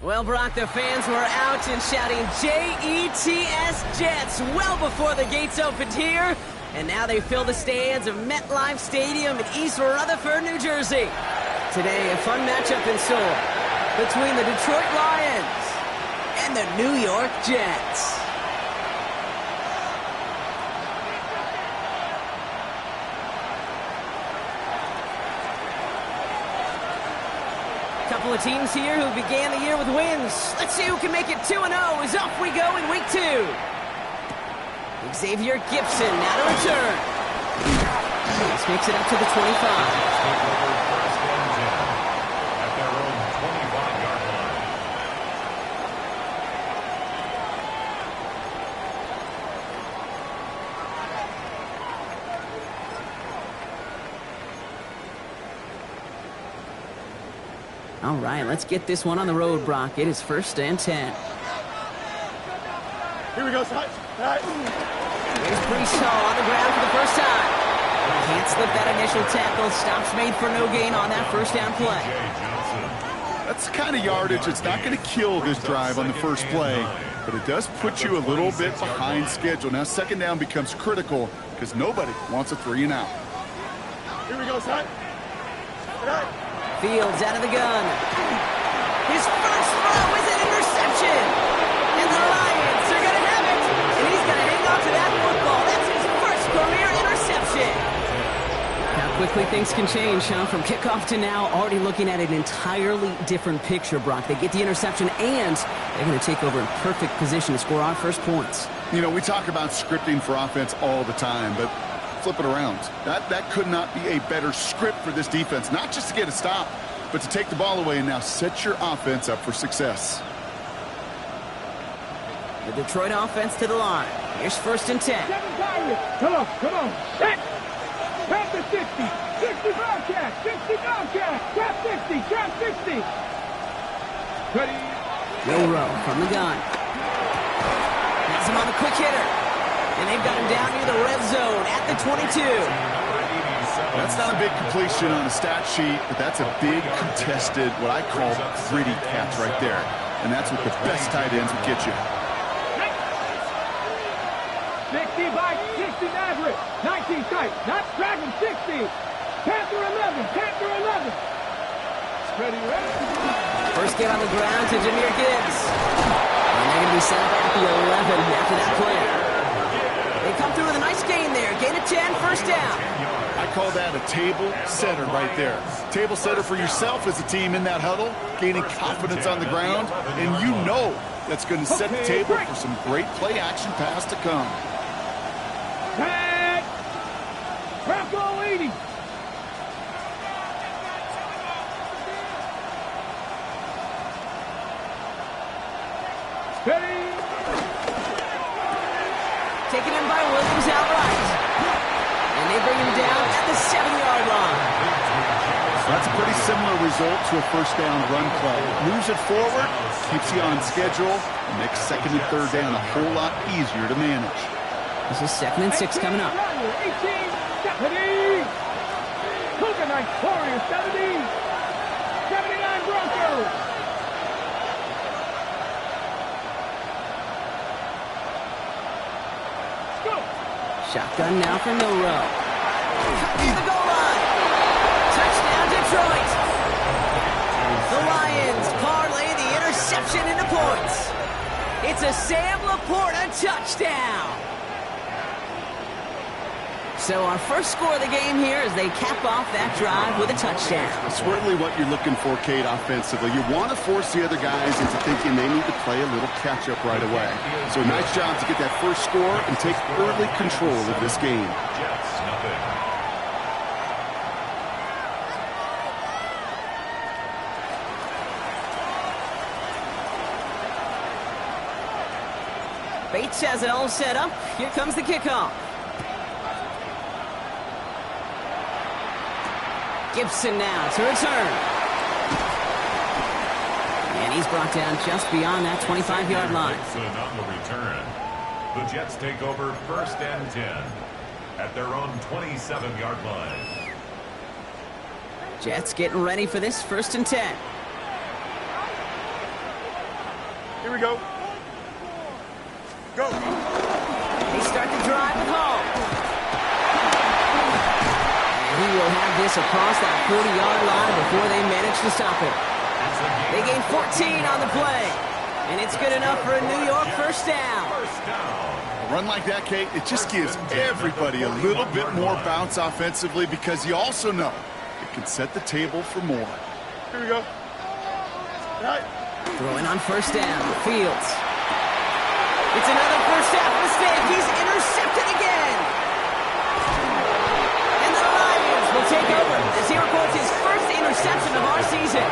Well, Brock, the fans were out and shouting J-E-T-S Jets well before the gates opened here. And now they fill the stands of MetLife Stadium in East Rutherford, New Jersey. Today, a fun matchup in store between the Detroit Lions and the New York Jets. Couple of teams here who began the year with wins. Let's see who can make it 2-0 as off we go in week 2. Xavier Gipson now to return. This makes it up to the 25. All right, let's get this one on the road, Brock. It is 1st and 10. Here we go, son. Here's Breeshaw on the ground for the first time. Can't slip that initial tackle. Stops made for no gain on that first down play. That's the kind of yardage that's not going to kill this drive on the first play, but it does put you a little bit behind schedule. Now, 2nd down becomes critical because nobody wants a 3-and-out. Here we go, son. Fields out of the gun. His first throw is an interception. And the Lions are going to have it. And he's going to hang on to that football. That's his first career interception. How quickly things can change, huh? From kickoff to now, already looking at an entirely different picture, Brock. They get the interception, and they're going to take over in perfect position to score our first points. You know, we talk about scripting for offense all the time, but flip it around. That could not be a better script for this defense, not just to get a stop, but to take the ball away and now set your offense up for success. The Detroit offense to the line. Here's 1st and 10. Come on. Set. Trap the 60. 60 Bobcat. 60 Bobcat. Trap 60. Trap 60. Ready. Milrow from the gun. Has him on the quick hitter. And they've got him down near the red zone at the 22. That's not a big completion on a stat sheet, but that's a big contested, what I call gritty catch right there. And that's what the best tight ends will get you. 60 by 60 Maverick. 19 tight. Not Dragon 60. Panther 11. Panther 11. Ready. First get on the ground to Jahmyr Gibbs. And they're going to be set up at the 11 after that play. They come through with a nice gain there. Gain of 10, 1st down. I call that a table setter right there. Table setter for yourself as a team in that huddle, gaining confidence on the ground, and you know that's going to set the table for some great play-action pass to come. Tag! Bronco 80. Steady. Taken in by Williams outright. And they bring him down at the 7-yard line. So that's a pretty similar result to a 1st down run play. Moves it forward, keeps you on schedule, and makes 2nd and 3rd down a whole lot easier to manage. This is 2nd and 6 coming up. 18, 70. Cougar Knights Warriors 70. 79 Broncos. Shotgun now for Milrow. The goal line. Touchdown, Detroit. The Lions parlay the interception into points. It's a Sam Laporta touchdown. So our first score of the game here as they cap off that drive with a touchdown. Certainly what you're looking for, Kate, offensively. You want to force the other guys into thinking they need to play a little catch-up right away. So nice job to get that first score and take early control of this game. Bates has it all set up. Here comes the kickoff. Gibson now to return. And he's brought down just beyond that 25-yard line. On the return. The Jets take over 1st and 10 at their own 27-yard line. Jets getting ready for this 1st and 10. Here we go. Go. They start the drive with Hall. And he will have this across that 40-yard line before they manage to stop it. They gain 14 on the play. And it's good enough for a New York first down. A run like that, Kate, it just gives everybody a little bit more bounce offensively because you also know it can set the table for more. Here we go. All right. Throwing on first down. Fields. It's another first half mistake. He's intercepted again. And the Lions will take over as he records his first interception of our season.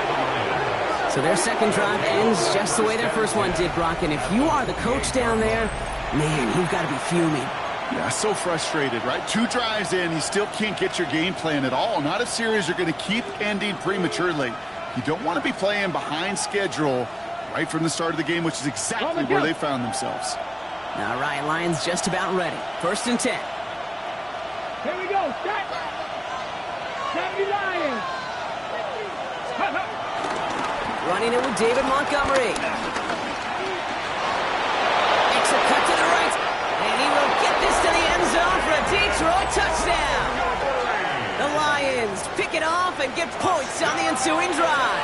So their second drive ends just the way their first one did, Brock. And if you are the coach down there, man, you've got to be fuming. Yeah, so frustrated, right? 2 drives in, you still can't get your game plan at all. Not a series you're going to keep ending prematurely. You don't want to be playing behind schedule right from the start of the game, which is exactly where they found themselves. All right, Lions just about ready. 1st and 10. Here we go. Set. 70 Lions. Running it with David Montgomery. Extra cut to the right. And he will get this to the end zone for a Detroit touchdown. The Lions pick it off and get points on the ensuing drive.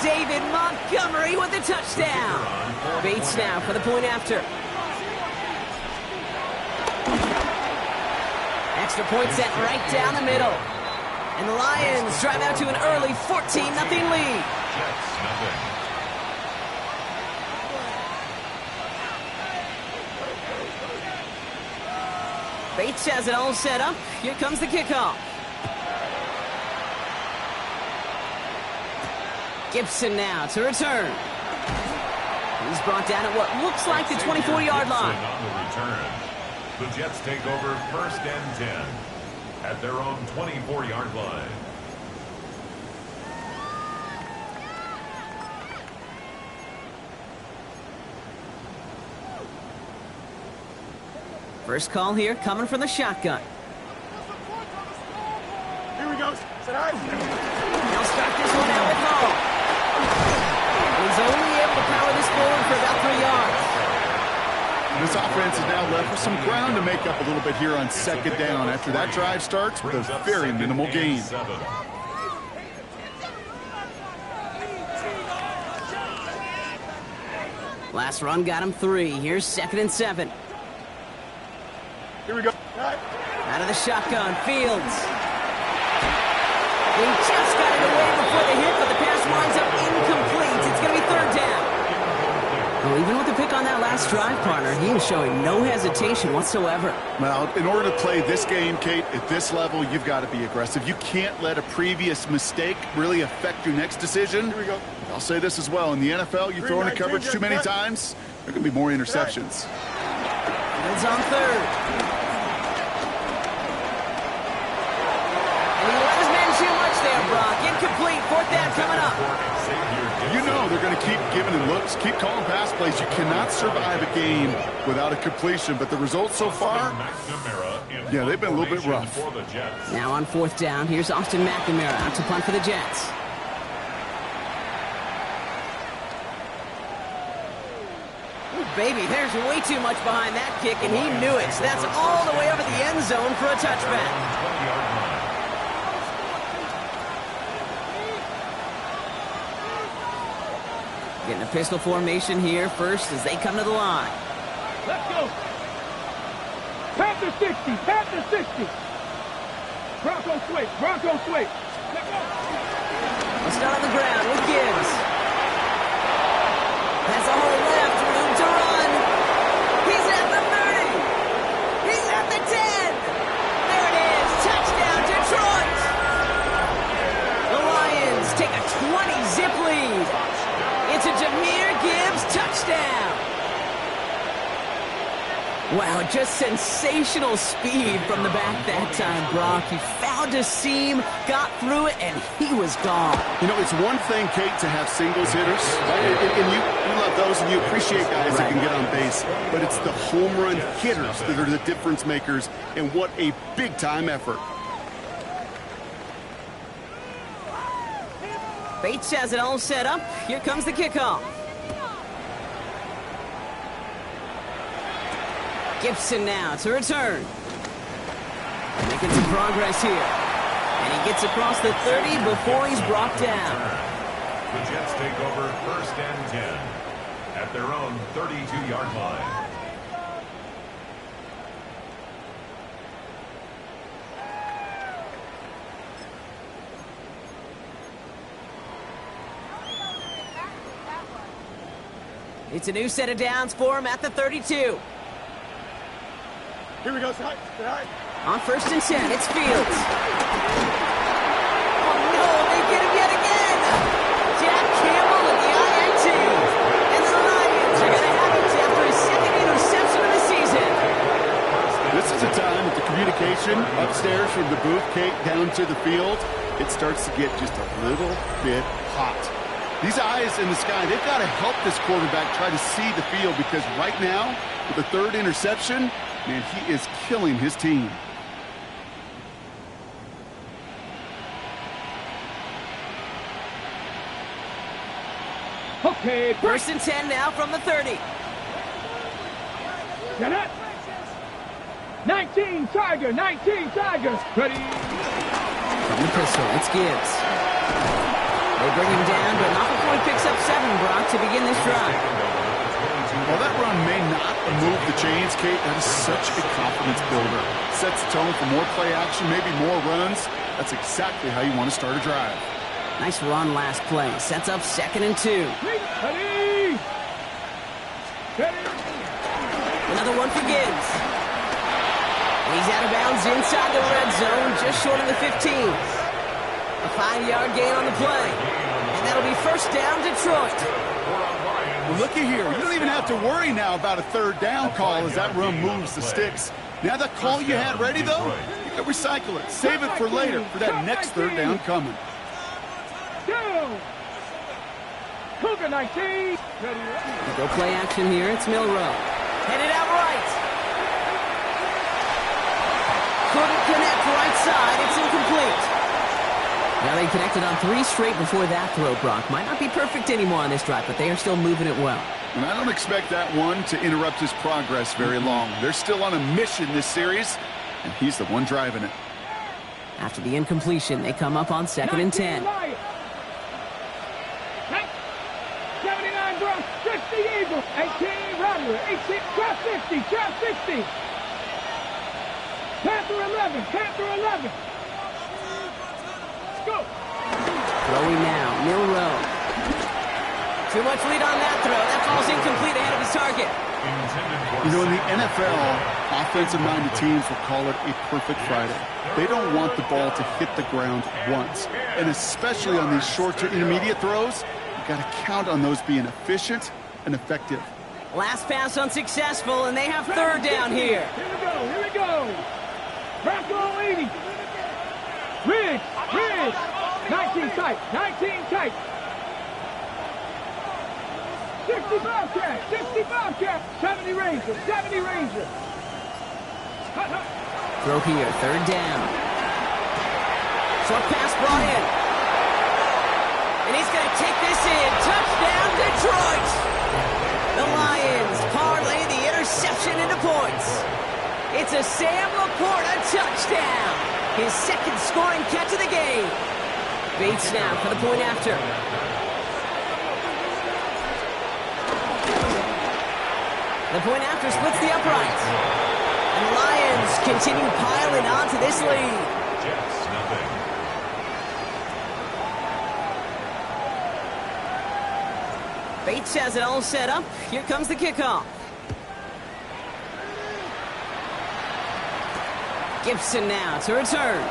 David Montgomery with the touchdown. Bates now for the point after. Extra point set right down the middle. And the Lions drive out to an early 14-0 lead. Bates has it all set up. Here comes the kickoff. Gibson now to return. He's brought down at what looks like the 24-yard line. On the return, the Jets take over 1st and 10 at their own 24-yard line. First call here coming from the shotgun. Here we go. They'll start this one out with Hall. He's only able to power this forward for about 3 yards. This offense is now left with some ground to make up a little bit here on 2nd down after that drive starts with a very minimal gain. Last run got him 3. Here's 2nd and 7. Here we go. Out of the shotgun, Fields. He just got it away before the hit, but the pass winds up incomplete. It's going to be 3rd down. Well, even with the pick on that last drive, partner, he was showing no hesitation whatsoever. Well, in order to play this game, Kate, at this level, you've got to be aggressive. You can't let a previous mistake really affect your next decision. Here we go. I'll say this as well. In the NFL, you throw into coverage too many times, there can be more interceptions. Fields on 3rd. Incomplete. 4th down coming up. You know they're going to keep giving him looks, keep calling pass plays. You cannot survive a game without a completion, but the results so far, yeah, they've been a little bit rough. Now on 4th down, here's Austin McNamara out to punt for the Jets. Ooh, baby, there's way too much behind that kick, and he knew it. So that's all the way over the end zone for a touchback. Getting a pistol formation here first as they come to the line. Let's go. Panther 60. Panther 60. Bronco switch. Bronco switch. Let's go. Let's start on the ground with Gibbs. Has a hole left. Room to run. He's at the 30. He's at the 10. There it is. Touchdown, Detroit. The Lions take a 20-zip lead. It's a Jahmyr Gibbs touchdown. Wow, just sensational speed from the back that time, Brock. He found a seam, got through it, and he was gone. You know, it's one thing, Kate, to have singles hitters, and you love those, and you appreciate guys that can get on base, but it's the home run hitters that are the difference makers, and what a big-time effort. Bates has it all set up. Here comes the kickoff. Gibson now to return. Making some progress here. And he gets across the 30 before he's brought down. The Jets take over 1st and 10 at their own 32-yard line. It's a new set of downs for him at the 32. Here we go, side. On 1st and 10, it's Fields. Oh no, they get him yet again! Jack Campbell with the INT. And the Lions are going to have it after his 2nd interception of the season. This is a time that the communication upstairs from the booth, Kate, down to the field, it starts to get just a little bit hot. These eyes in the sky, they've got to help this quarterback try to see the field, because right now, with the 3rd interception, man, he is killing his team. Okay, 1st and 10 now from the 30. Get it. 19 Tiger, 19 Tigers. Ready. From the pistol, it's Gibbs. They bring him down, but not before he picks up 7, Brock, to begin this drive. While that run may not move the chains, Kate, that is such a confidence builder. Sets the tone for more play action, maybe more runs. That's exactly how you want to start a drive. Nice run last play. Sets up 2nd and 2. Ready. Ready. Another one for Gibbs. He's out of bounds inside the red zone, just short of the 15. A 5-yard gain on the play. And that'll be 1st down, Detroit. Well, looky here. You don't even have to worry now about a 3rd down call as that run moves the sticks. Now that call you had ready, though, you can recycle it. Save it for later for that next 3rd down coming. Cougar 19. Ready. Go play action here. It's Milroe. Headed out right. Couldn't connect right side. It's incomplete. Now they connected on 3 straight before that throw, Brock. Might not be perfect anymore on this drive, but they are still moving it well. And I don't expect that one to interrupt his progress very long. They're still on a mission this series, and he's the one driving it. After the incompletion, they come up on 2nd and 10. 79 Bronx, 60 Eagles, 18 Rattler, 18, drop 60, drop 60. Panther 11, Panther 11. Let's go. Throwing now, Milroe. Too much lead on that throw. That ball's incomplete ahead of his target. You know, in the NFL, offensive-minded teams will call it a perfect Friday. They don't want the ball to hit the ground once. And especially on these short to intermediate throws, you've got to count on those being efficient and effective. Last pass unsuccessful, and they have 3rd down here. Here we go. Bronco 80. Ridge. 19 tight, 19 tight. 60 Bobcat, 60 Bobcat. 70 Ranger, 70 Ranger. Throw here, 3rd down. Short pass brought in. And he's going to take this in. Touchdown, Detroit. The Lions parlay the interception into points. It's a Sam Laporta touchdown. His 2nd scoring catch of the game. Bates now for the point after. The point after splits the uprights. And the Lions continue piling onto this lead. Jets, nothing. Bates has it all set up. Here comes the kickoff. Gibson now to return.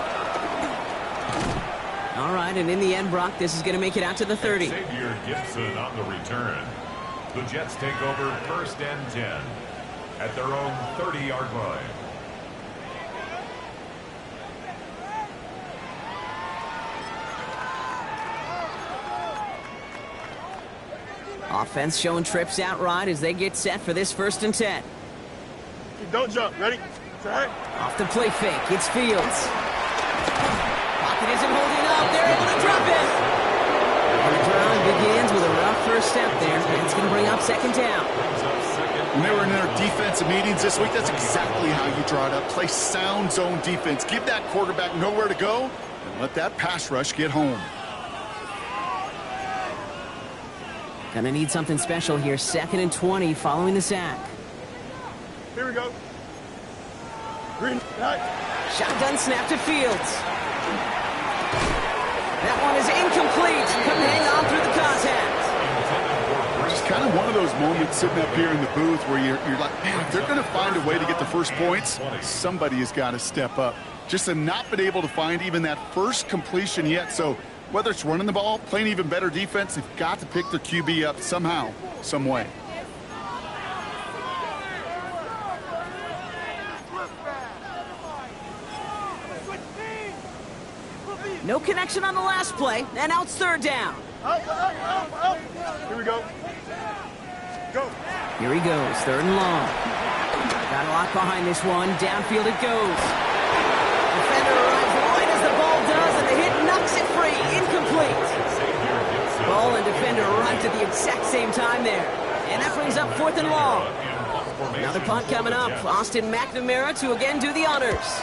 All right, and in the end, Brock, this is going to make it out to the 30. Xavier Gibson on the return. The Jets take over 1st and 10 at their own 30-yard line. Offense showing trips out right as they get set for this 1st and 10. Don't jump. Ready? Set. Off the play fake, it's Fields. Pocket isn't holding up. They're able to drop it. And the drive begins with a rough first step there. And it's going to bring up 2nd down. Brings up 2nd When they were in their defensive meetings this week, that's exactly how you draw it up. Play sound zone defense. Give that quarterback nowhere to go and let that pass rush get home. Gonna need something special here. 2nd and 20 following the sack. Here we go. Green light. Shotgun snap to Fields. That one is incomplete. Couldn't hang on through the contact. Just kind of one of those moments sitting up here in the booth where you're like, man, if they're going to find a way to get the first points, somebody has got to step up. Just to not been able to find even that first completion yet. So whether it's running the ball, playing even better defense, they've got to pick their QB up somehow, some way. No connection on the last play, and now it's 3rd down. Here we go. Go. Here he goes, 3rd and long. Got a lot behind this one. Downfield it goes. Defender arrives right as the ball does, and the hit knocks it free. Incomplete. Ball and defender arrived at the exact same time there. And that brings up 4th and long. Another punt coming up. Austin McNamara to again do the honors.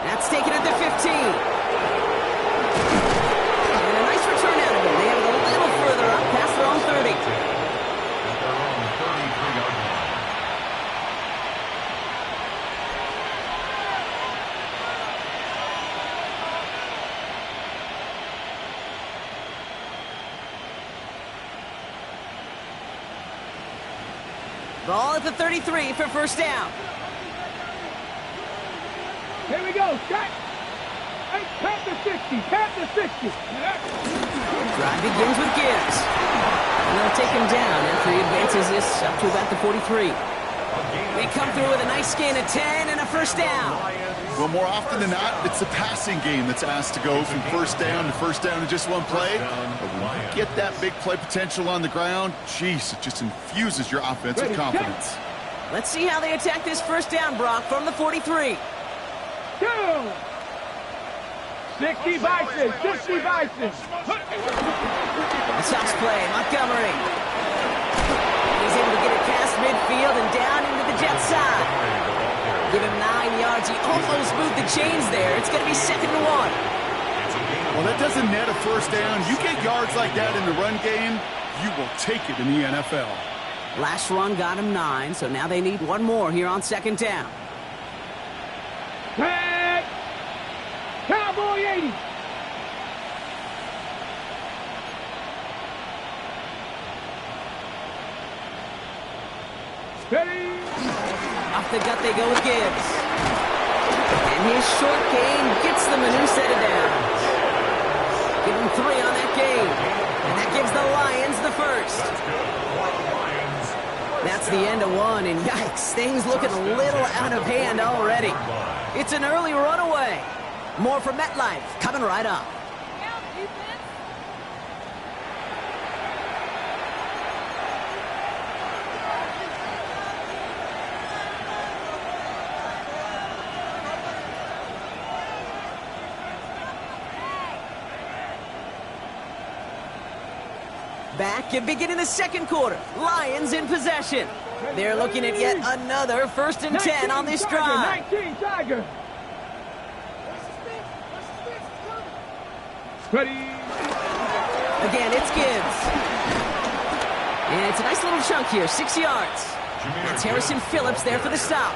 That's taken at the 15. And a nice return out of it. They have it a little further up past their own 30. At their own 33-yard line. Ball at the 33 for 1st down. Here we go. Shot. Hey, pat the 60. Pat the 60. Drive begins with Gibbs. And they'll take him down after he advances this up to about the 43. They come through with a nice gain of 10 and a 1st down. Well, more often than not, it's the passing game that's asked to go from 1st down to 1st down in just one play. But when you get that big play potential on the ground, geez, it just infuses your offensive confidence. Let's see how they attack this 1st down, Brock, from the 43. 60 Bison. 60 Bison. Stops play. Montgomery. He's able to get it past midfield and down into the Jets side. Give him 9 yards. He almost moved the chains there. It's going to be 2nd and 1. Well, that doesn't net a 1st down. You get yards like that in the run game, you will take it in the NFL. Last run got him 9, so now they need one more here on 2nd down. Tag. Cowboy 80. Ready. Off the gut they go with Gibbs. And his short gain gets them a new set of downs. Give him 3 on that gain. And that gives the Lions the 1st. That's the end of 1, and yikes, things looking a little out of hand already. It's an early runaway. More from MetLife coming right up. Back and beginning the 2nd quarter. Lions in possession. They're looking at yet another 1st and 10 on this drive. 19 Tiger. Ready. Again, it's Gibbs. And it's a nice little chunk here, 6 yards. It's Harrison Phillips there for the stop.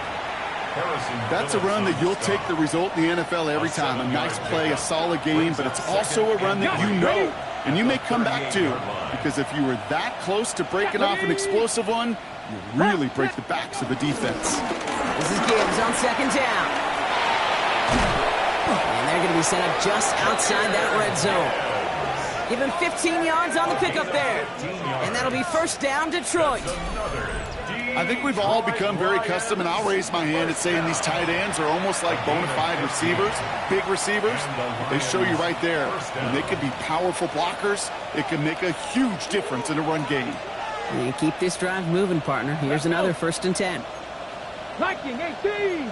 That's a run that you'll take the result in the NFL every time. A nice play, a solid game, but it's also a run that you know and you may come back to. Because if you were that close to breaking off an explosive one, you really break the backs of the defense. This is Gibbs on 2nd down. And they're going to be set up just outside that red zone. Give him 15 yards on the pickup there. And that'll be 1st down, Detroit. I think we've all become very accustomed, and I'll raise my hand at saying these tight ends are almost like bona fide receivers, big receivers. They show you right there. When they can be powerful blockers, it can make a huge difference in a run game. And keep this drive moving, partner. Here's another 1st and 10. Viking 18.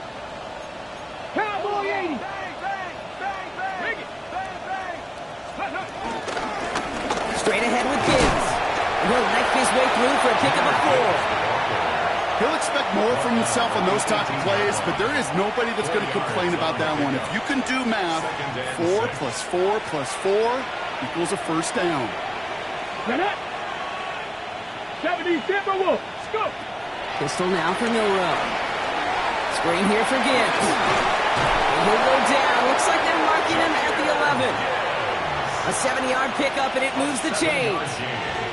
Cowboy 80. Straight ahead. ahead with Gibbs. And he'll knife his way through for a pickup of 4. He'll expect more from himself on those type of plays, but there is nobody that's going to complain about that one. If you can do math, 4 plus 4 plus 4 equals a first down. 70 Timberwolves. Go. Pistol now for Milroe. Screen here for Gibbs. And he'll go down. Looks like they're marking him at the 11. A 70-yard pickup, and it moves the chains.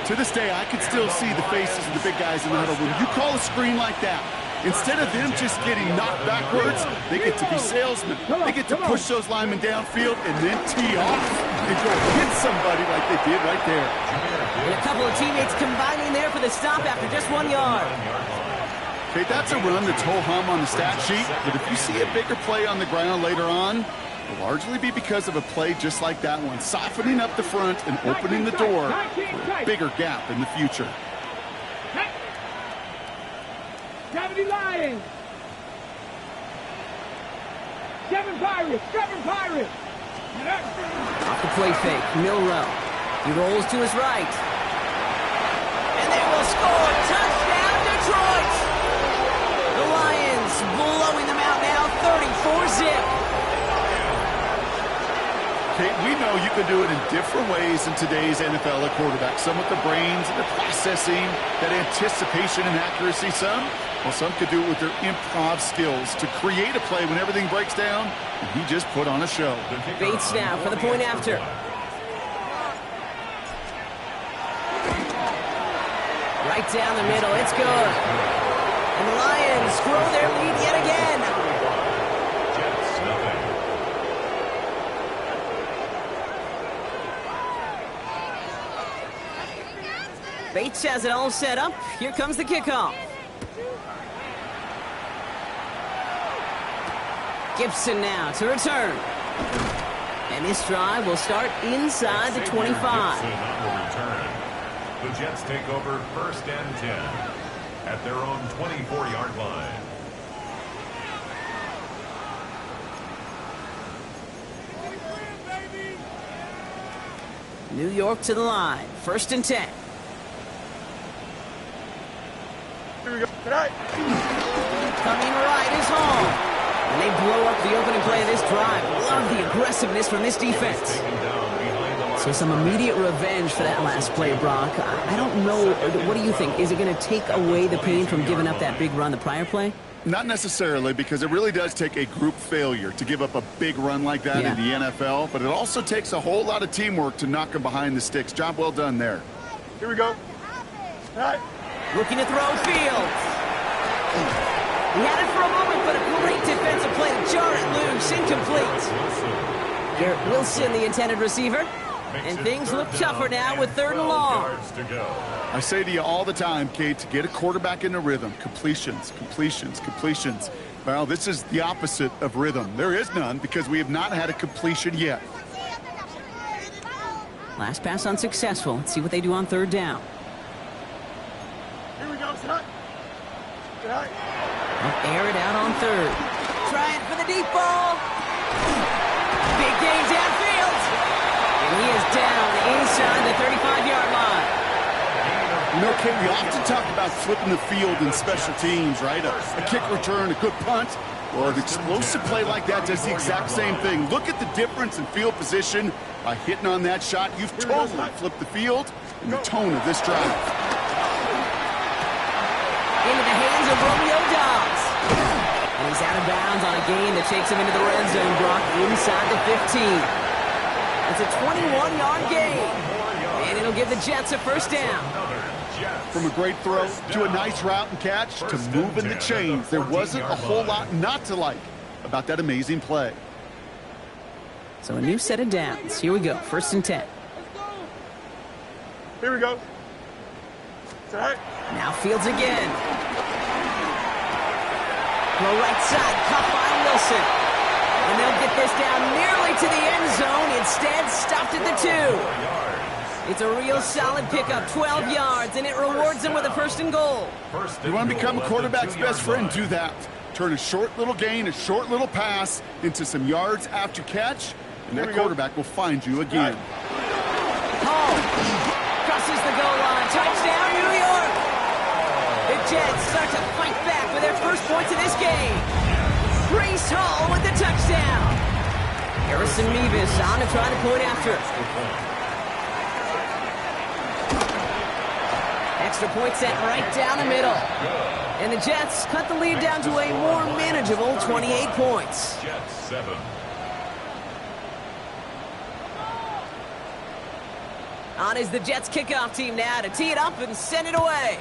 To this day, I can still see the faces of the big guys in the huddle. When you call a screen like that, instead of them just getting knocked backwards, they get to be salesmen. They get to push those linemen downfield and then tee off and go hit somebody like they did right there. And a couple of teammates combining there for the stop after just 1 yard. Okay, that's a run that's ho-hum on the stat sheet, but if you see a bigger play on the ground later on, it'll largely be because of a play just like that one, softening up the front and opening the door for a bigger gap in the future. 70 Lions. 7 Pirates. 7 Pirates. Off the play fake, Milroe. He rolls to his right. And they will score. Touchdown, Detroit. The Lions blowing them out now, 34-zip. Okay, we know you can do it in different ways in today's NFL at quarterback. Some with the brains and the processing, that anticipation and accuracy. Some could do it with their improv skills to create a play when everything breaks down. And he just put on a show. Bates now for the point after. Right down the middle, it's good. And the Lions grow their lead yet again. Bates has it all set up. Here comes the kickoff. Gibson now to return. And this drive will start inside the 25. The Jets take over 1st and 10 at their own 24-yard line. New York to the line. 1st and 10. Here we go. Tonight. Coming right is home. And they blow up the opening play of this drive. Love the aggressiveness from this defense. So some immediate revenge for that last play, Brock. I don't know. What do you think? Is it going to take away the pain from giving up that big run the prior play? Not necessarily, because it really does take a group failure to give up a big run like that in the NFL. But it also takes a whole lot of teamwork to knock them behind the sticks. Job well done there. Here we go. All right. Looking to throw Fields. He had it for a moment, but a great defensive play to jar it loose. Incomplete. Garrett Wilson, the intended receiver. And things look tougher now with 3rd and long. I say to you all the time, Kate, to get a quarterback in a rhythm, completions, completions, completions. Well, this is the opposite of rhythm. There is none because we have not had a completion yet. Last pass unsuccessful. Let's see what they do on 3rd down. Here we go, son. Tonight. Air it out on 3rd. Trying for the deep ball. Big gain downfield. And he is down inside the 35-yard line. You know, Kate, we often talk about flipping the field in special teams, right? A kick return, a good punt, or an explosive play like that does the exact same thing. Look at the difference in field position by hitting on that shot. You've totally flipped the field and the tone of this drive. Into the hands of Romeo Dobbs. And he's out of bounds on a gain that takes him into the red zone, Brock, inside the 15. It's a 21-yard gain. And it'll give the Jets a 1st down. From a great throw to a nice route and catch to moving the chains, there wasn't a whole lot not to like about that amazing play. So a new set of downs. Here we go, 1st and 10. Here we go. Tonight. Now Fields again. Throw right side, caught by Wilson. And they'll get this down nearly to the end zone. Instead, stopped at the 2. It's a real solid pickup, 12 yards, and it rewards them with a 1st and goal. You want to become a quarterback's best friend? Do that. Turn a short little gain, a short little pass into some yards after catch, and that quarterback will find you again. Hall. Across Harrison Mevis on to try to point after. Extra point set right down the middle. And the Jets cut the lead down to a more manageable 28 points. Jets 7. On is the Jets kickoff team now to tee it up and send it away.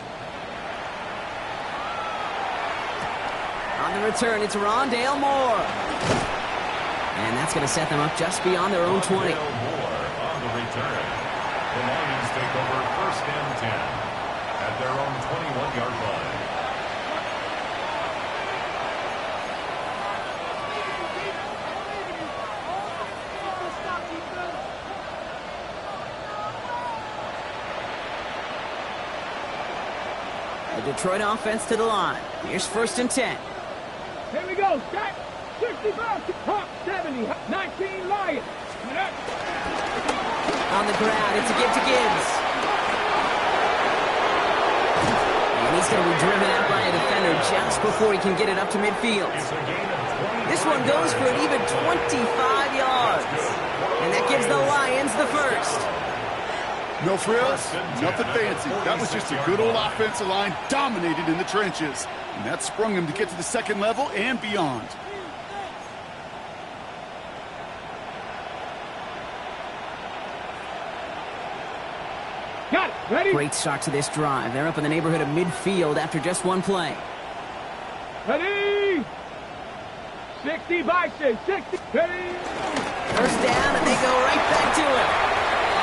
On the return, it's Rondale Moore. And that's going to set them up just beyond their own 20. Rondale Moore on the return. The Lions take over first and 10 at their own 21-yard line. The Detroit offense to the line. Here's first and 10. Here we go. Set. 65 to Hawk 70. 19 Lions. On the ground, it's a give to Gibbs. And he's going to be driven out by a defender just before he can get it up to midfield. It's a gain of 20. This one goes for an even 25 yards. And that gives the Lions the first. No frills, nothing fancy. That was just a good old offensive line dominated in the trenches. And that sprung him to get to the second level and beyond. Got it. Ready? Great start to this drive. They're up in the neighborhood of midfield after just one play. Ready? 60 by 60. Ready? First down, and they go right back to him.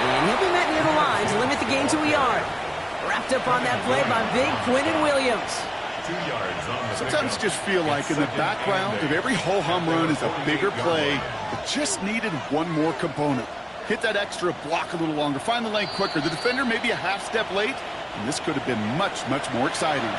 And he'll be met near the line to limit the gain to a yard. Wrapped up on that play by big Quinnen Williams. 2 yards on the Sometimes you pickup. just feel like in the background of every ho-hum run is a bigger play that just needed one more component. Hit that extra block a little longer, find the lane quicker. The defender may be a half step late, and this could have been much, much more exciting.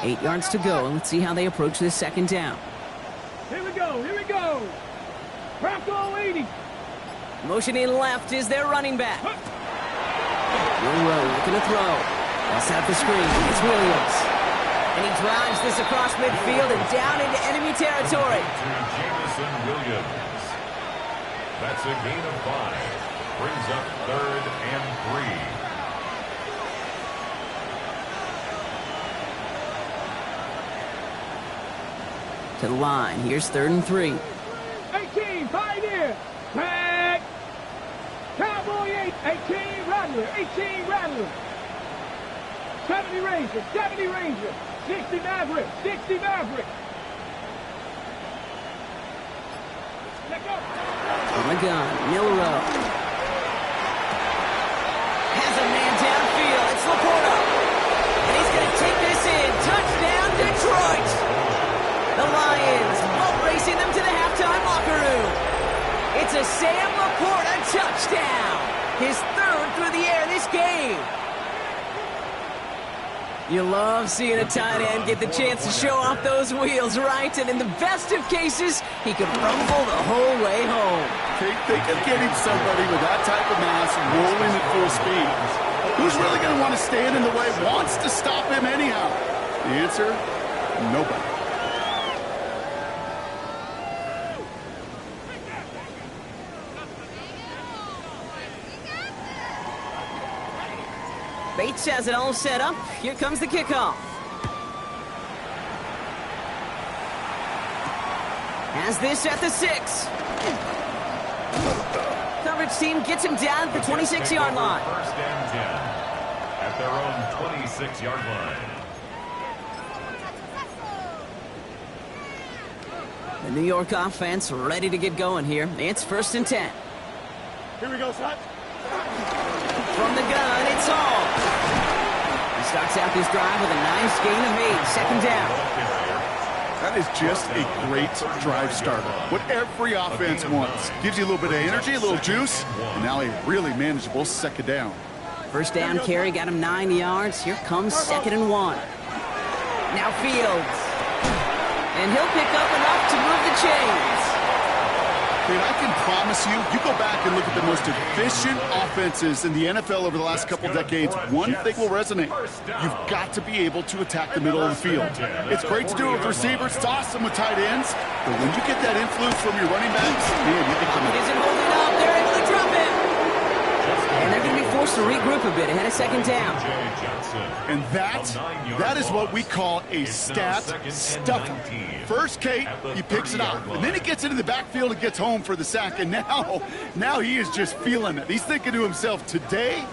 Eight yards to go, and let's see how they approach this second down. Here we go. Here we go. Bronco 80. Motioning left is their running back. Monroe looking to throw. They'll set up the screen. It's Williams. And he drives this across midfield and down into enemy territory. To Jameson Williams. That's a gain of 5. Brings up 3rd and 3. To the line. Here's 3rd and 3. 18 Pioneer. Back. Cowboy 8. 18 Rattler. 18 Rattler. 70 Ranger. 70 Ranger. 60 Maverick. 60 Maverick. Let go. On the gun. Milrow. Has a man downfield. It's Laporta. And he's going to take this in. Touchdown, Detroit. The Lions boat racing them to the halftime locker room. It's a Sam Laporta touchdown. His 3rd through the air this game. You love seeing a tight end get the chance to show off those wheels, right? And in the best of cases, he could rumble the whole way home. Think of getting somebody with that type of mass rolling at full speed. Who's really going to want to stand in the way, wants to stop him anyhow? The answer, nobody. Bates has it all set up. Here comes the kickoff. Has this at the 6. Coverage team gets him down at the 26-yard line. First and 10 at their own 26-yard line. The New York offense ready to get going here. It's 1st and 10. Here we go, son. From the gun, it's Hall. He starts out this drive with a nice gain of 8. Second down. That is just a great drive starter. What every offense wants. Gives you a little bit of energy, a little juice, and now a really manageable second down. First down carry got him 9 yards. Here comes 2nd and 1. Now Fields. And he'll pick up enough to move the chains. And I can promise you, you go back and look at the most efficient offenses in the NFL over the last couple decades, one thing will resonate. You've got to be able to attack the middle of the field. It's great to do it with receivers. It's awesome with tight ends. But when you get that influence from your running backs, man, you become It isn't holding up. They're able to drop him. And they're going to be forced to regroup a bit ahead of 2nd down. And that is what we call a stat stuffer. First, Kate, he picks it up. And then he gets into the backfield and gets home for the sack. And now he is just feeling it. He's thinking to himself, today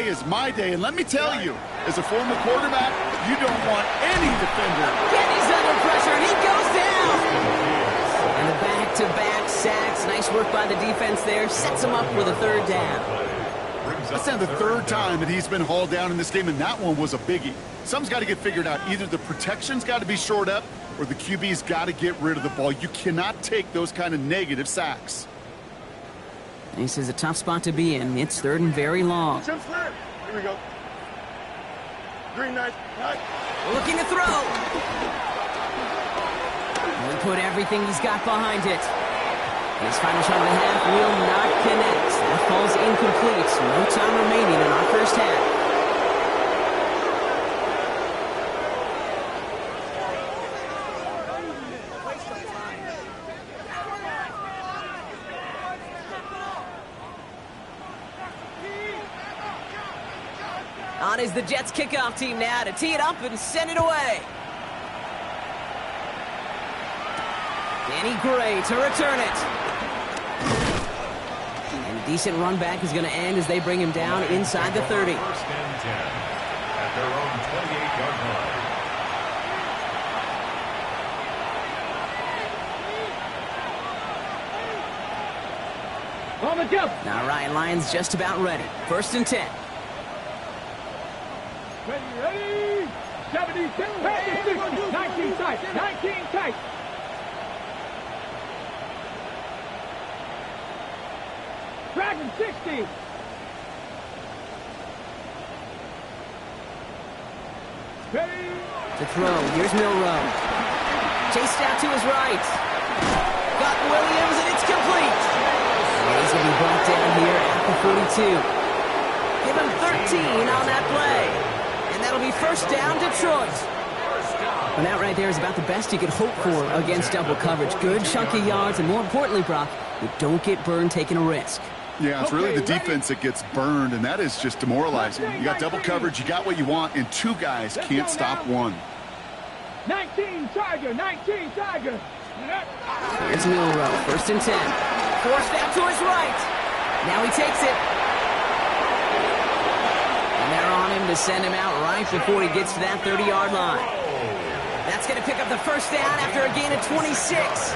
is my day. And let me tell you, as a former quarterback, you don't want any defender. Kenny's under pressure, and he goes down. And the back-to-back sacks. Nice work by the defense there. Sets him up with a 3rd down. That's now the 3rd time that he's been hauled down in this game, and that one was a biggie. Something's got to get figured out. Either the protection's got to be shored up, or the QB's got to get rid of the ball. You cannot take those kind of negative sacks. This is a tough spot to be in. It's 3rd and very long. Here we go. Green knight. Looking to throw. He'll put everything he's got behind it. His final shot of the half will not connect. That falls incomplete. No time remaining in our first half. On is the Jets kickoff team now to tee it up and send it away. Danny Gray to return it. And decent run back is going to end as they bring him down inside the 30. 1st and 10 at their own 28-yard line. On the jump. Now Ryan Lyons just about ready. 1st and 10. Ready. 72. 19 tight. 19 tight. Dragon 60. Ready. To throw. Here's Milrow. Chased out to his right. Got Williams, and it's complete. And he's going to be brought down here at the 42. Give him 13 on that play. And that'll be 1st down, Detroit. And that right there is about the best you could hope for against double coverage. Good chunky yards, and more importantly, Brock, you don't get burned taking a risk. Yeah, it's really the defense that gets burned, and that is just demoralizing. You got double coverage, you got what you want, and 2 guys can't stop one. 19 Tiger. 19 Tiger. Here's Milrow. 1st and 10. Forced out to his right. Now he takes it. And they're on him to send him out right before he gets to that 30-yard line. That's going to pick up the 1st down after a gain of 26.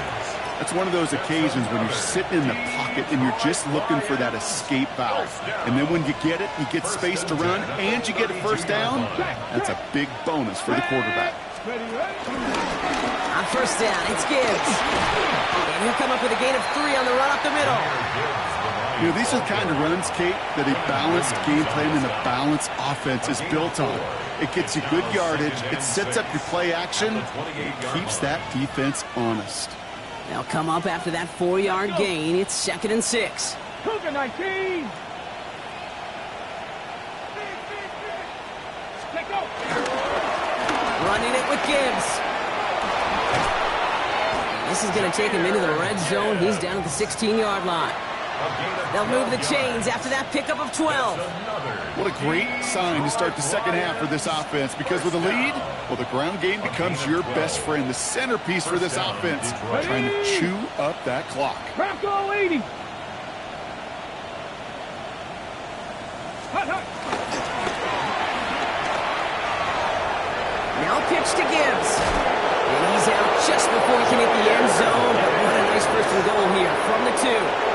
That's one of those occasions when you're sitting in the pocket and you're just looking for that escape valve. And then when you get it, you get space to run, and you get a 1st down. That's a big bonus for the quarterback. On 1st down, it's Gibbs. And he'll come up with a gain of 3 on the run up the middle. You know, these are the kind of runs, Kate, that a balanced game plan and a balanced offense is built on. It gets you good yardage, it sets up your play action, keeps that defense honest. They'll come up after that 4-yard gain. It's 2nd and 6. Cougar 19. Let's go. Running it with Gibbs. This is going to take him into the red zone. He's down at the 16-yard line. They'll move the chains after that pickup of 12. What a great sign to start the second half for this offense, because with a lead, well, the ground game becomes your best friend, the centerpiece for this offense, trying to chew up that clock. Crack all 80. Now pitch to Gibbs. And he's out just before he can hit the end zone. But what a nice 1st and goal here from the 2.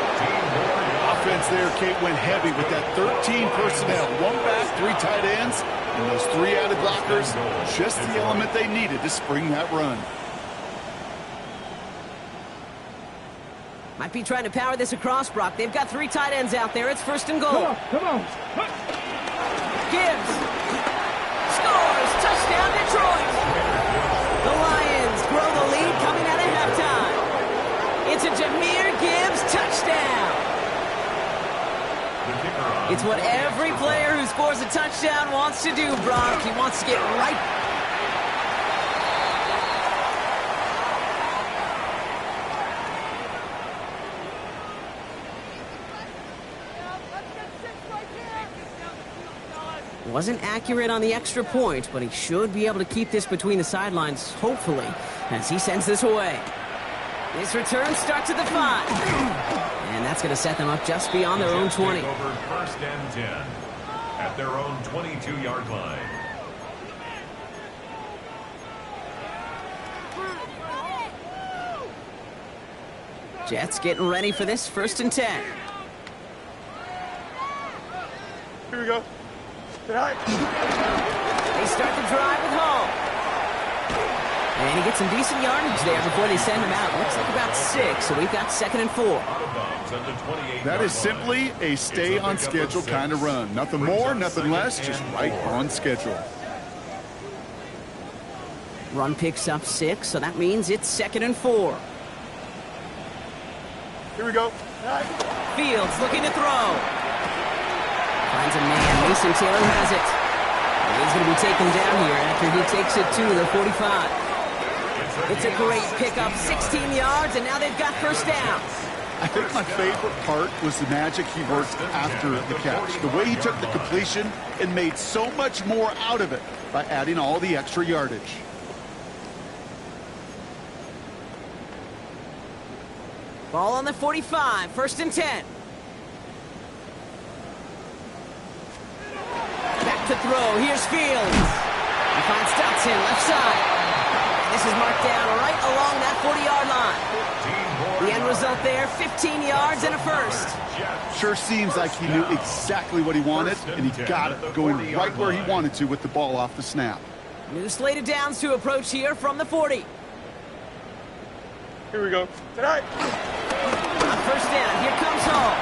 Offense there, Kate, went heavy with that 13 personnel. 1 back, 3 tight ends, and those 3 added blockers. Just the element they needed to spring that run. Might be trying to power this across, Brock. They've got 3 tight ends out there. It's 1st and goal. Come on. Gibbs scores. Touchdown, Detroit. The Lions grow the lead coming out of halftime. It's a Jahmyr Gibbs touchdown. It's what every player who scores a touchdown wants to do, Brock. He wants to get right. Wasn't accurate on the extra point, but he should be able to keep this between the sidelines, hopefully, as he sends this away. This return starts at the 5. And that's going to set them up just beyond their own 20. Over 1st and 10 at their own 22-yard line. Jets getting ready for this 1st and 10. Here we go. They start the drive with Hall. And he gets some decent yardage there before they send him out. Looks like about 6, so we've got 2nd and 4. That is simply a stay on schedule kind of run. Nothing more, nothing less, just right on schedule. Run picks up 6, so that means it's 2nd and 4. Here we go. Fields looking to throw. Finds a man. Mason Taylor has it. And he's going to be taken down here after he takes it to the 45. It's a great pickup, 16 yards, and now they've got 1st down. I think my favorite part was the magic he worked after the catch. The way he took the completion and made so much more out of it by adding all the extra yardage. Ball on the 45, 1st and 10. Back to throw, here's Fields. He finds Dotson, left side. And this is marked down right along that 40-yard line. The end result there, 15 yards and a 1st. Sure seems like he knew exactly what he wanted, and he got it going right where he wanted to with the ball off the snap. New slate of downs to approach here from the 40. Here we go. Tonight. On 1st down, here comes Hall.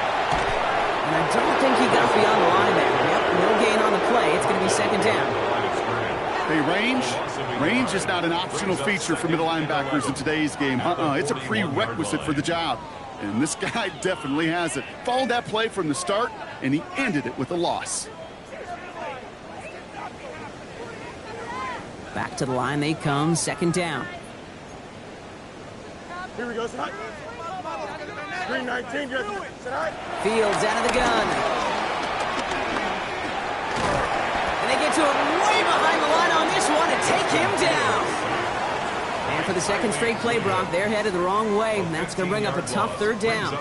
And I don't think he got beyond the line there. Yep, no gain on the play. It's going to be 2nd down. Hey, range is not an optional feature for middle linebackers in today's game. It's a prerequisite for the job. And this guy definitely has it. Followed that play from the start, and he ended it with a loss. Back to the line they come, 2nd down. Here we go. Tonight. 319. Tonight. Fields out of the gun. And they get to him way behind the line on this one and take him down. And for the 2nd straight play, Brock, they're headed the wrong way. And that's going to bring up a tough 3rd down.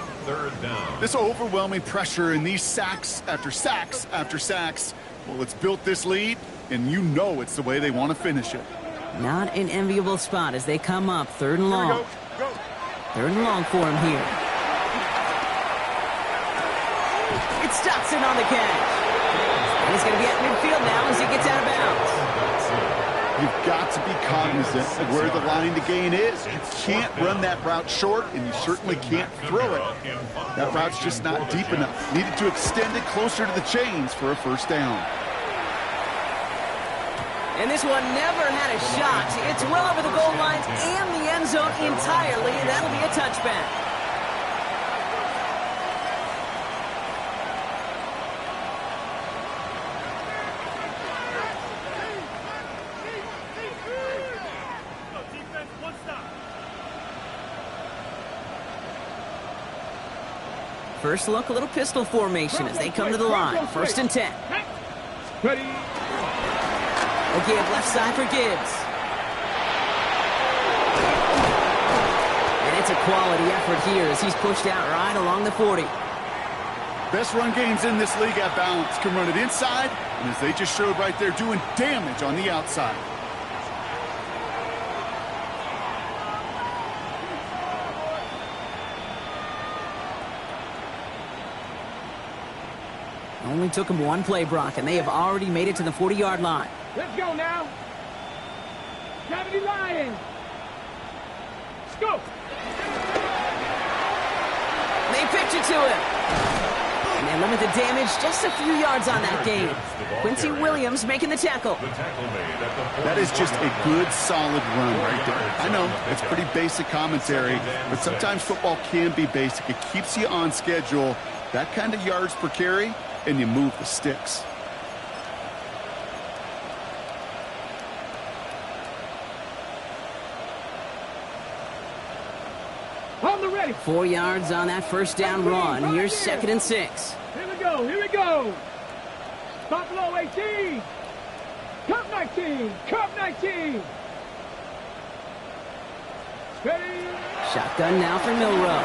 This overwhelming pressure and these sacks after sacks after sacks, well, it's built this lead, and you know it's the way they want to finish it. Not an enviable spot as they come up 3rd and long. 3rd and long for him here. It's Dotson on the catch. And he's going to be at midfield now as he gets out of bounds. You've got to be cognizant of where the line to gain is. You can't run that route short, and you certainly can't throw it. That route's just not deep enough. Needed to extend it closer to the chains for a 1st down. And this one never had a shot. It's well over the goal line and the end zone entirely, and that'll be a touchback. First look, a little pistol formation as they come to the line. 1st and 10. Ready. Okay, left side for Gibbs. And it's a quality effort here as he's pushed out right along the 40. Best run games in this league at balance. Can run it inside, and as they just showed right there, doing damage on the outside. Only took him one play, Brock, and they have already made it to the 40-yard line. Let's go now. Cavity Lions. Let's go. stretch it to him. And they limit the damage just a few yards on that game. Quincy Williams making the tackle. That is just a good, solid run right there. I know, it's pretty basic commentary, but sometimes football can be basic. It keeps you on schedule, that kind of yards per carry, and you move the sticks. On the ready. 4 yards on that first down run. Here's 2nd and 6. Here we go, here we go. Buffalo 18. Cup 19, Cup 19. Steady. Shotgun now for Milrow.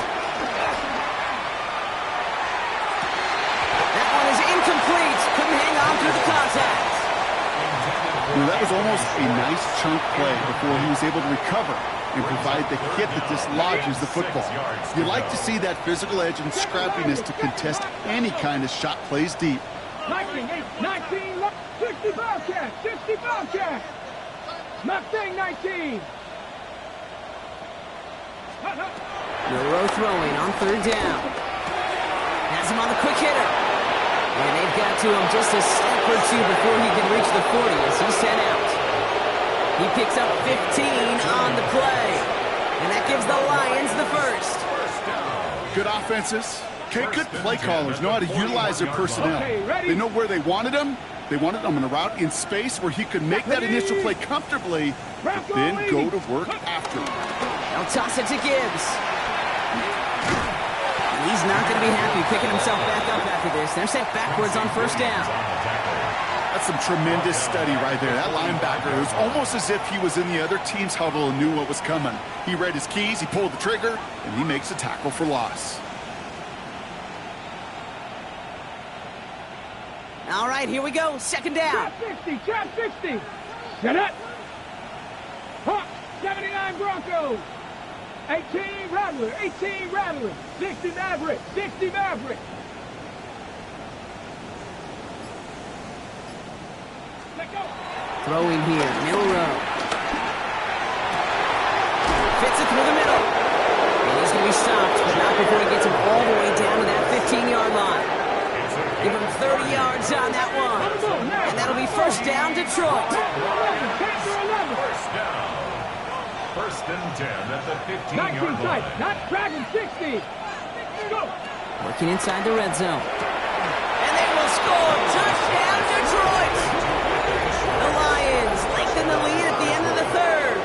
That one is incomplete. Couldn't hang on through the contact. That was almost a nice chunk play before he was able to recover and provide the hit that dislodges the football. You like to see that physical edge and scrappiness to contest any kind of shot plays deep. 19, 60 Bobcat, 60 Bobcat. Mustang 19. Milrow throwing on 3rd down. Has him on the quick hitter. And they've got to him just a step or two before he can reach the 40 as he's sent out. He picks up 15 on the play. And that gives the Lions the first. Good offenses. Okay, good play callers know how to utilize their personnel. They know where they wanted him. They wanted him on a route in space where he could make that initial play comfortably, but then go to work after. They'll toss it to Gibbs. And he's not going to be happy picking himself back up after this. They're sent backwards on 1st down. That's some tremendous study right there. That linebacker, it was almost as if he was in the other team's huddle and knew what was coming. He read his keys, he pulled the trigger, and he makes a tackle for loss. All right, here we go. 2nd down. Trap 60. Get it. Hawk, 79 Broncos. 18 Rattler, 18 Rattler. 60 Maverick, 60 Maverick. Let go. Throwing here, Milrow. Fits it through the middle. And he's going to be stopped, but not before he gets him all the way down to that 15-yard line. Give him 30 yards on that one. And that'll be 1st down, Detroit. 1st and 10 at the 19 15-yard tight, line. not Dragon 60. Go. Working inside the red zone. And they will score. Touchdown, Detroit. The Lions lengthen the lead at the end of the 3rd.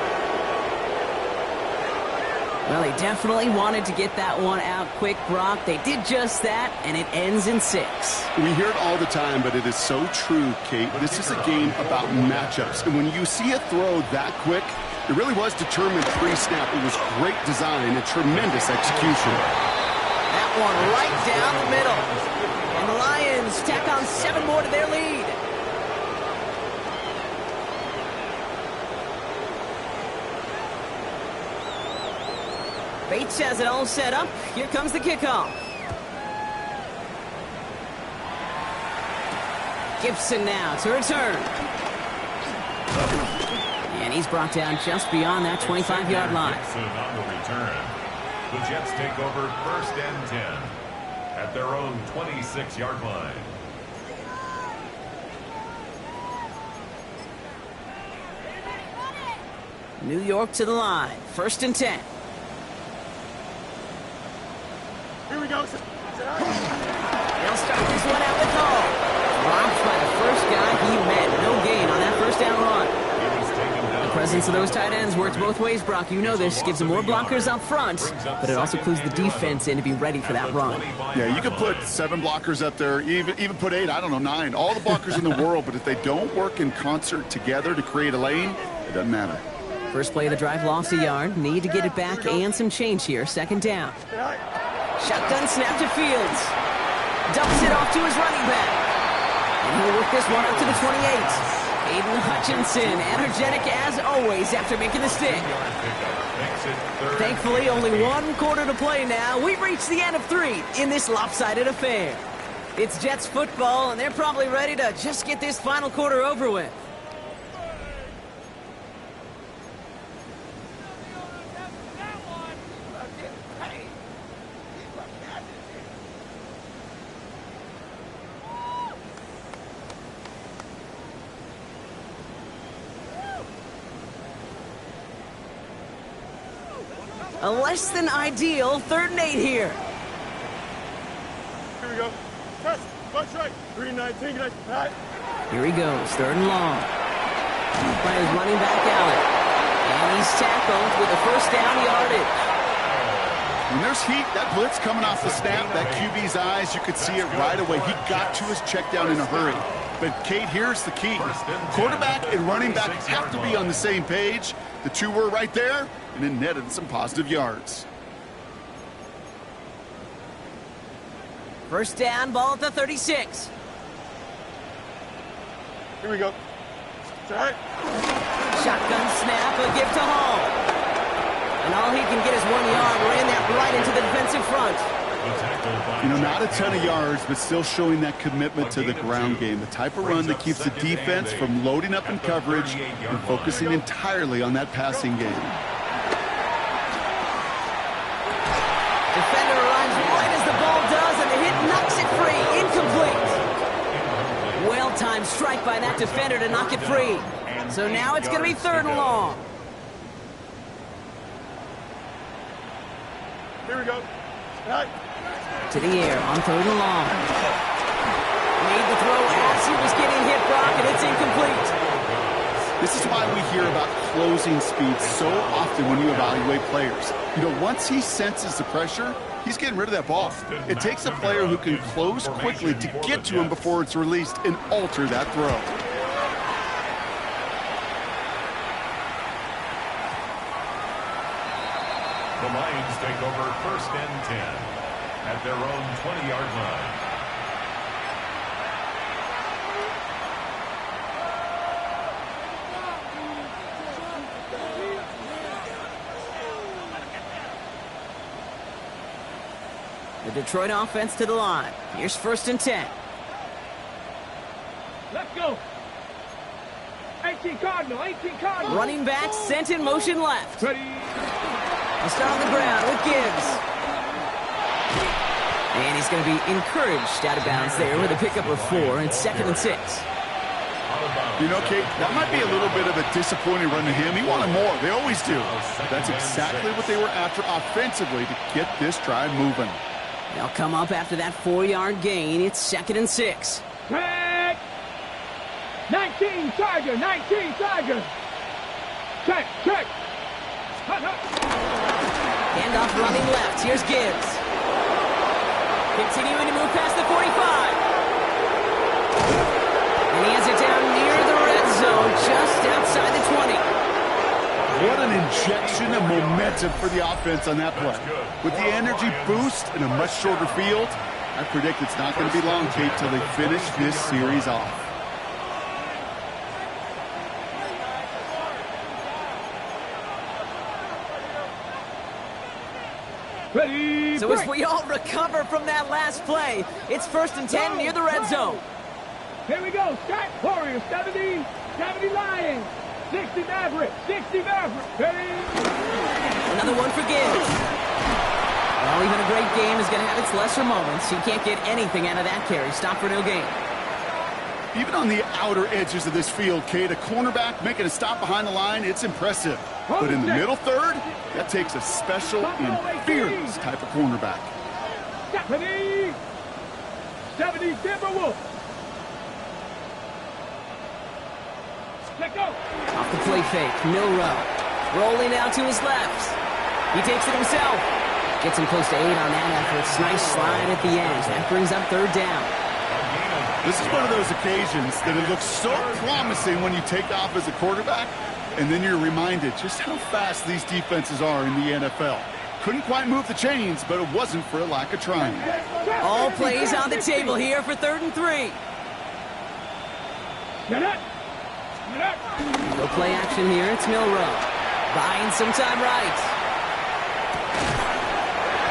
Well, they definitely wanted to get that one out quick, Brock. They did just that, and it ends in 6. We hear it all the time, but it is so true, Kate. This is a game about matchups. And when you see a throw that quick, it really was determined pre-snap. It was great design and tremendous execution. That one right down the middle. And the Lions tack on 7 more to their lead. Bates has it all set up. Here comes the kickoff. Gibson now to return. And he's brought down just beyond that 25-yard line. Gibson on the return. The Jets take over 1st and 10 at their own 26-yard line. New York to the line. 1st and 10. Here we go. They'll start this one out with Hall. Dropped by the first guy he met. No gain on that 1st down run. The presence of those tight ends works both ways, Brock. You know this. Gives them more blockers up front, but it also clues the defense in to be ready for that run. Yeah, you could put 7 blockers up there, even put 8, I don't know, 9. All the blockers in the world, but if they don't work in concert together to create a lane, it doesn't matter. First play of the drive lost a yard. Need to get it back and some change here. 2nd down. Shotgun snap to Fields. Dumps it off to his running back. And he'll work this one up to the 28. Aiden Hutchinson, energetic as always after making the stick. Thankfully, only 1 quarter to play now. We've reached the end of 3 in this lopsided affair. It's Jets football, and they're probably ready to just get this final quarter over with. A less than ideal 3rd and 8 here. Here we go. Test. Watch right. 319. Right. Here he goes, 3rd and long. By his running back, Allen. And he's tackled with a 1st down yardage. When there's heat, that blitz coming off the snap, that QB's eyes, you could see it right away. He got to his check down in a hurry. But, Kate, here's the key. Quarterback and running back have to be on the same page. The two were right there, and it netted some positive yards. 1st down, ball at the 36. Here we go. Right. Shotgun snap, a gift to Hall. And all he can get is 1 yard. Ran that right into the defensive front. You know, not a ton of yards, but still showing that commitment to the ground game. The type of run that keeps the defense from loading up in coverage and focusing entirely on that passing game. Defender runs right as the ball does, and the hit knocks it free. Incomplete. Well-timed strike by that defender to knock it free. So now it's going to be 3rd and long. Here we go. Right. To the air on 3rd and long. Made the throw as he was getting hit, Brock, and it's incomplete. This is why we hear about closing speed so often when you evaluate players. You know, once he senses the pressure, he's getting rid of that ball. It takes a player who can close quickly to get to him before it's released and alter that throw. The Lions take over 1st and 10 at their own 20-yard line. The Detroit offense to the line. Here's 1st and 10. Let's go. 18 Cardinal. 18 Cardinal. Running back sent in motion left. Ready. He'll start on the ground with Gibbs. And he's going to be encouraged out of bounds there with a pickup of 4 and 2nd and 6. You know, Kate, that might be a little bit of a disappointing run to him. He wanted more. They always do. That's exactly what they were after offensively to get this drive moving. They'll come up after that 4-yard gain. It's 2nd and 6. Check. 19 Tiger. 19 Tiger. Check. Check. Handoff running left. Here's Gibbs. Continuing to move past the 45. And he has it down near the red zone, just outside the 20. What an injection of momentum for the offense on that play. With the energy boost in a much shorter field, I predict it's not going to be long, Kate, till they finish this series off. Ready. So as we all recover from that last play, it's 1st and 10 near the red zone. Here we go. Start. Warriors. 70. 70 Lions. 60 Maverick. 60 Maverick. Ready. Another one for Gibbs. Well, even a great game is going to have its lesser moments. He can't get anything out of that carry. Stop for no gain. Even on the outer edges of this field, Kate, a cornerback making a stop behind the line, it's impressive. But in the middle third, that takes a special and fearless type of cornerback. 70. 70 Timberwolves. Let go. Off the play fake, Milrow. Rolling out to his left. He takes it himself. Gets him close to 8 on that effort. Nice slide at the end. That brings up 3rd down. This is one of those occasions that it looks so promising when you take off as a quarterback, and then you're reminded just how fast these defenses are in the NFL. Couldn't quite move the chains, but it wasn't for a lack of trying. All plays on the table here for 3rd and 3. Get it. No play action here. It's Milrow. Buying some time right.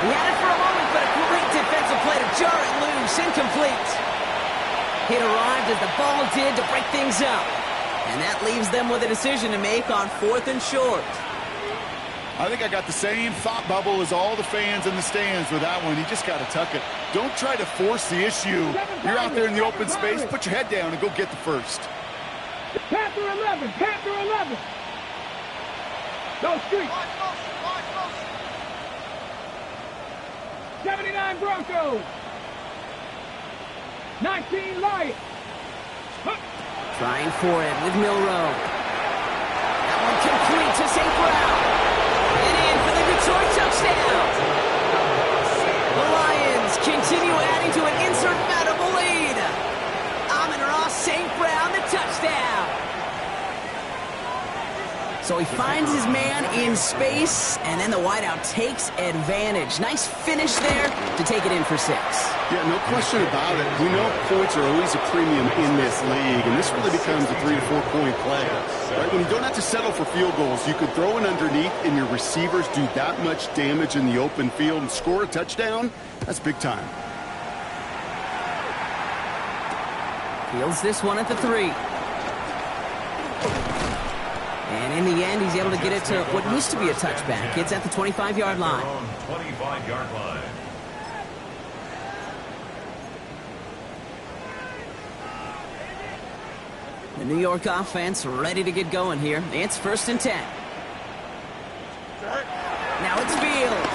He had it for a moment, but a great defensive play to jar it loose. Incomplete. Hit arrived as the ball did to break things up. And that leaves them with a decision to make on 4th and short. I think I got the same thought bubble as all the fans in the stands with that one. You just got to tuck it. Don't try to force the issue. You're out there in the open space. Put your head down and go get the first. Panther 11. Panther 11. Go street. 79 Broncos. 19 Lions. Trying for it with Milroe. That one complete to St. Brown. And in for the Detroit touchdown. The Lions continue adding to an insurmountable lead. Amon-Ra St. Brown, the touchdown. So he finds his man in space, and then the wideout takes advantage. Nice finish there to take it in for 6. Yeah, no question about it. We know points are always a premium in this league, and this really becomes a 3 to 4 point play. Right? When you don't have to settle for field goals, you could throw it underneath, and your receivers do that much damage in the open field and score a touchdown. That's big time. Fields this one at the 3. And in the end, he's able to get it to what used to be a touchback. It's at the 25-yard line. 25-yard line. The New York offense ready to get going here. It's 1st and 10. Now it's Fields.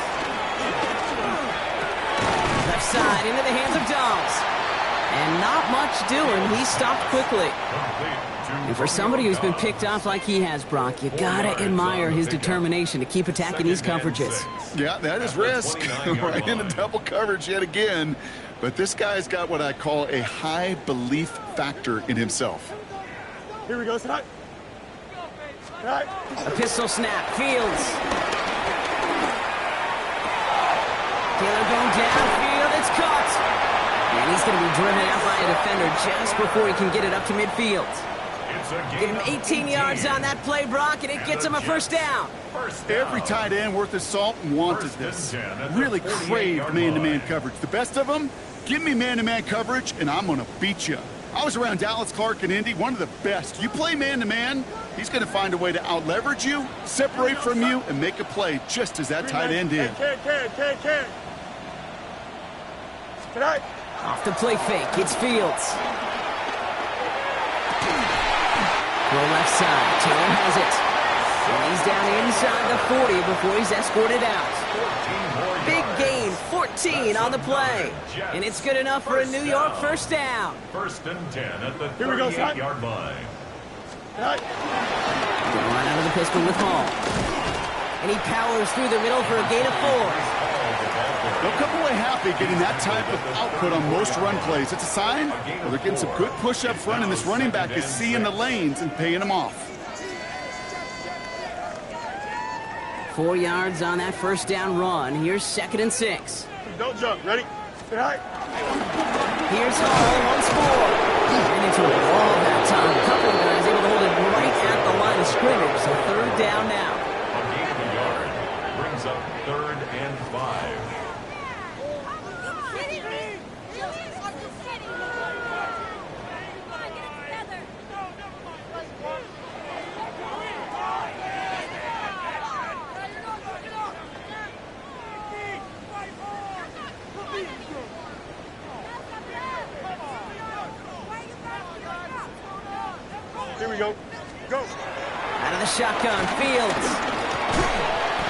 Left side into the hands of Dobbs. And not much doing. He stopped quickly. And for somebody who's been picked off like he has, Brock, you gotta admire his determination to keep attacking these coverages. Yeah, that is risk. Right into double coverage yet again. But this guy's got what I call a high belief factor in himself. Here we go, tonight. A pistol snap. Fields. Taylor going downfield. It's caught. And he's going to be driven out by a defender just before he can get it up to midfield. Give him 18 yards on that play, Brock, and it gets him a 1st down. Every tight end worth his salt wanted this. Really craved man-to-man coverage. The best of them, give me man-to-man coverage, and I'm going to beat you. I was around Dallas Clark and Indy, one of the best. You play man-to-man, he's going to find a way to out-leverage you, separate from you, and make a play just as that tight end did. Off the play fake, it's Fields. Throw left side, Taylor has it. And he's down inside the 40 before he's escorted out. Big gain, 14 on the play. And it's good enough for a New York 1st down. 1st and 10 at the 38-yard line. Line out of the pistol with Hall. And he powers through the middle for a gain of 4. They'll come away happy getting that type of output on most run plays. It's a sign they're getting some good push up front, and this running back is seeing the lanes and paying them off. 4 yards on that 1st down run. Here's 2nd and 6. Don't jump. Ready? Here's Hall once more. And into a wall that time. A couple of guys able to hold it right at the line of scrimmage. So 3rd down now. A gain of a yard brings up 3rd and 5. Here we go. Go. Out of the shotgun, Fields.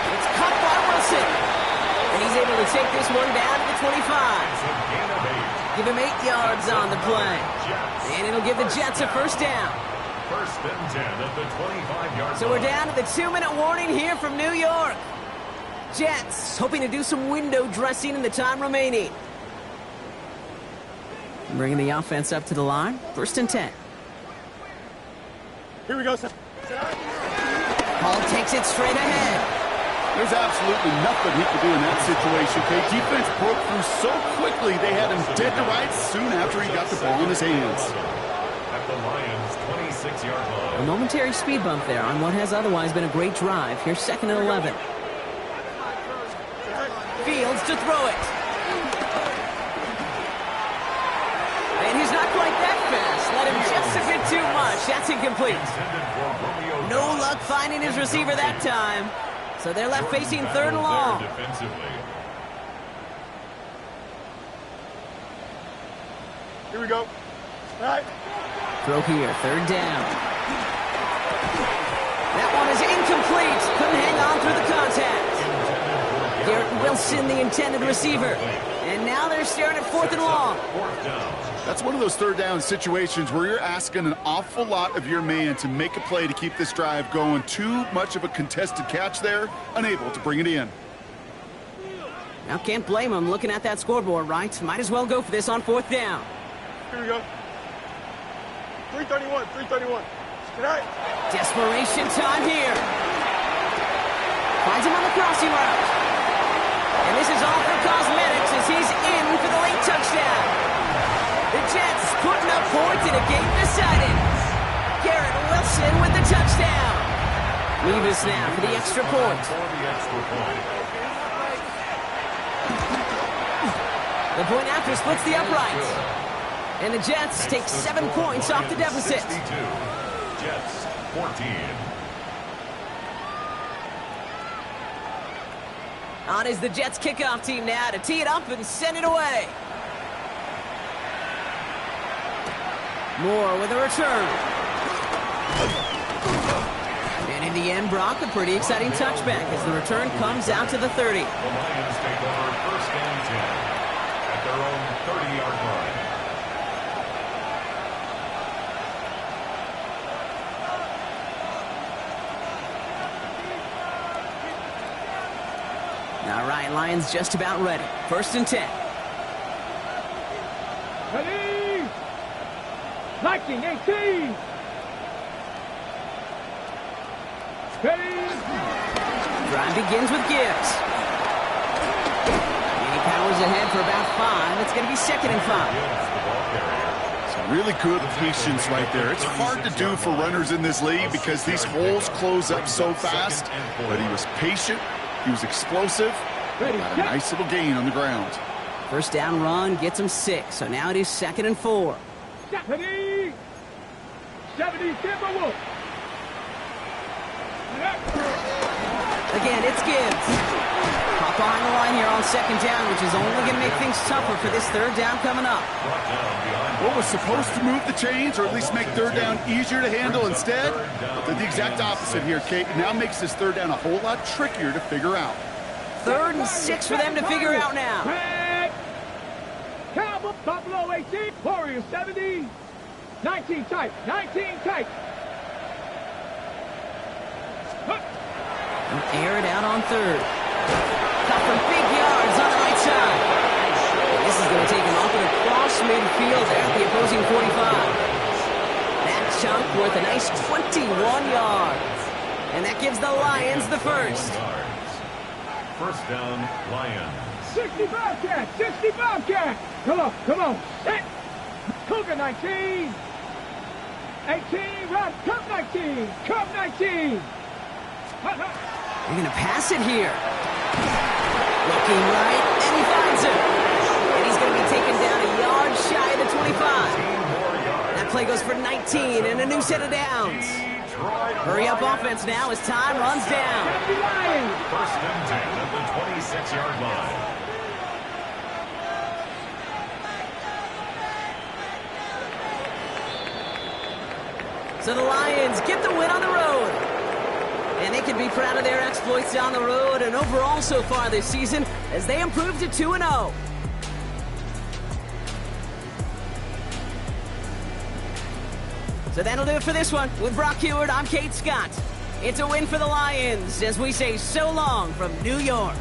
It's caught by Wilson. And he's able to take this one down to the 25. Give him 8 yards on the play. And it'll give the Jets a 1st down. 1st and 10 at the 25-yard line. So we're down to the 2-minute warning here from New York. Jets hoping to do some window dressing in the time remaining. Bringing the offense up to the line. 1st and 10. Here we go, sir. Hall takes it straight ahead. There's absolutely nothing he could do in that situation. The defense broke through so quickly they had him dead to rights soon after he got the ball in his hands. At the Lions' 26-yard line. A momentary speed bump there on what has otherwise been a great drive. Here's 2nd and 11. Fields to throw it. And he's not quite that fast. Let him just a bit too much. That's incomplete. No luck finding his receiver that time. So they're left facing 3rd and long. Here we go. All right. Throw here, 3rd down. That one is incomplete. Couldn't hang on through the contact. Garrett Wilson position the intended receiver. And now they're staring at 4th and long. That's one of those third down situations where you're asking an awful lot of your man to make a play to keep this drive going. Too much of a contested catch there, unable to bring it in. Now can't blame him looking at that scoreboard, right? Might as well go for this on 4th down. Here we go. 331, 331. Tonight. Desperation time here. Finds him on the crossing route. And this is all for cosmetics as he's in for the late touchdown. The Jets putting up points in a game decided. Garrett Wilson with the touchdown. Levis now for the extra point. The point after splits the uprights. And the Jets take 7 points off the deficit. 62. Jets 14. On is the Jets kickoff team now to tee it up and send it away. Moore with a return. And in the end, Brock, a pretty exciting touchback as the return comes out to the 30. The Lions take over 1st and 10 at their own 30-yard line. All right, Lions just about ready. 1st and 10. Ready. 1918. Ready. Drive begins with Gibbs. And he powers ahead for about 5. It's going to be 2nd and 5. Some really good patience right there. It's hard to do for runners in this league because these holes close up so fast. But he was patient. He was explosive. Got a nice little gain on the ground. 1st down run gets him 6. So now it is 2nd and 4. 70. 70 Timberwolves. Again, it's Gibbs. Hop behind the line here on 2nd down, which is only going to make things tougher for this 3rd down coming up. What was supposed to move the chains or at least make 3rd down easier to handle instead? Did the exact opposite here, Kate. It now makes this 3rd down a whole lot trickier to figure out. 3rd and 6 for them to figure out now. Red. Cowboy, Buffalo 18. Warriors 70. 19 tight. 19 tight. Air it out on 3rd. Cut for big yards on the right side. And this is going to take him off and across midfield at the opposing 45. That chunk worth a nice 21 yards. And that gives the Lions the 1st. 1st down, Lions. 65 cat. 65 cat. Come on. Come on. Set. Cougar 19. 18. Run. Cup 19. Cup 19. They're going to pass it here. Looking right, and he finds him. And he's going to be taken down a yard shy of the 25. That play goes for 19 and a new set of downs. Hurry up offense now as time runs down. 1st and 10 at the 26-yard line. So the Lions get the win on the road. And they can be proud of their exploits down the road and overall so far this season as they improve to 2-0. So that'll do it for this one. With Brock Huard, I'm Kate Scott. It's a win for the Lions as we say so long from New York.